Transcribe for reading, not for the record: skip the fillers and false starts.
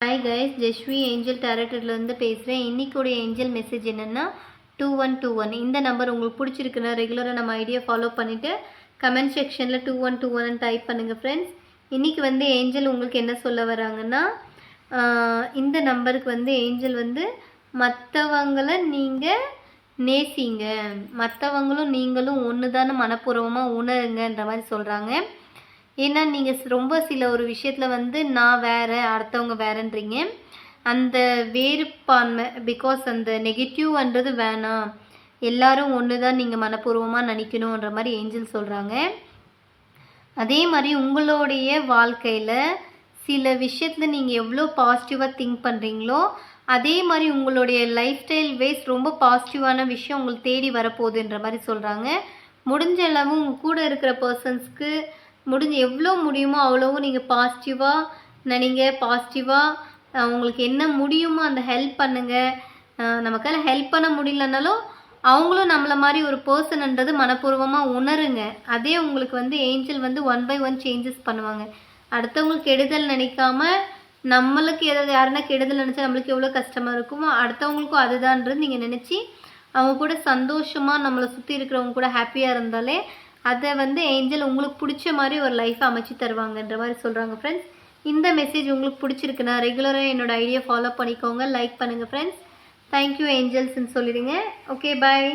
Hi guys, Jeswi angel டேரக்டர்லேருந்து பேசுகிறேன். இன்றைக்குடைய angel message என்னென்னா 2121 இந்த நம்பர் உங்களுக்கு பிடிச்சிருக்குன்னா ரெகுலராக நம்ம ஐடியா ஃபாலோ பண்ணிவிட்டு கமெண்ட் செக்ஷனில் 2121 டைப் பண்ணுங்கள் ஃப்ரெண்ட்ஸ். இன்றைக்கி ஏஞ்சல் உங்களுக்கு என்ன சொல்ல வராங்கன்னா, இந்த நம்பருக்கு ஏஞ்சல் மற்றவங்களை நீங்கள் நேசிங்க, மற்றவங்களும் நீங்களும் ஒன்று தானே மனப்பூர்வமாக உணருங்கன்ற மாதிரி சொல்கிறாங்க. ஏன்னா நீங்கள் ரொம்ப சில ஒரு விஷயத்தில் நான் வேறு அடுத்தவங்க வேறுன்றீங்க. அந்த வேறுபான்மை பிகாஸ் அந்த நெகட்டிவ்ன்றது வேணாம், எல்லாரும் ஒன்று தான் நீங்கள் மனப்பூர்வமாக நினைக்கணுன்ற மாதிரி ஏஞ்சல் சொல்கிறாங்க. அதே மாதிரி உங்களுடைய வாழ்க்கையில் சில விஷயத்தில் நீங்கள் எவ்வளோ பாசிட்டிவாக திங்க் பண்ணுறீங்களோ அதே மாதிரி உங்களுடைய லைஃப் ஸ்டைல் வைஸ் ரொம்ப பாசிட்டிவான விஷயம் உங்களுக்கு தேடி வரப்போகுதுன்ற மாதிரி சொல்கிறாங்க. முடிஞ்ச அளவு உங்கள் கூட இருக்கிற பர்சன்ஸ்க்கு எவ்வளோ முடியுமோ அவ்வளோவும் நீங்கள் பாசிட்டிவாக நினைங்க, பாசிட்டிவாக உங்களுக்கு என்ன முடியுமோ அந்த ஹெல்ப் பண்ணுங்கள். நமக்கால ஹெல்ப் பண்ண முடியலனாலும் அவங்களும் நம்மளை மாதிரி ஒரு பர்சன்ன்றது மனப்பூர்வமாக உணருங்க. அதே உங்களுக்கு ஏஞ்சல் 1 by 1 சேஞ்சஸ் பண்ணுவாங்க. அடுத்தவங்களுக்கு கெடுதல் நினைக்காம நம்மளுக்கு ஏதாவது யாருன்னா கெடுதல் நினச்சா நம்மளுக்கு எவ்வளோ கஷ்டமாக இருக்குமோ அடுத்தவங்களுக்கும் அதுதான்றது நீங்கள் நினச்சி அவங்க கூட சந்தோஷமாக நம்மளை சுற்றி இருக்கிறவங்க கூட ஹாப்பியாக இருந்தாலே அதை ஏஞ்சல் உங்களுக்கு பிடிச்ச மாதிரி ஒரு லைஃப்பை அமைச்சு தருவாங்கன்ற மாதிரி சொல்கிறாங்க ஃப்ரெண்ட்ஸ். இந்த மெசேஜ் உங்களுக்கு பிடிச்சிருக்குன்னா ரெகுலராக என்னோடய ஐடியா ஃபாலோ பண்ணிக்கோங்க, லைக் பண்ணுங்கள் ஃப்ரெண்ட்ஸ். தேங்க்யூ ஏஞ்சல்ஸ்ன்னு சொல்லிடுங்க. ஓகே, பாய்.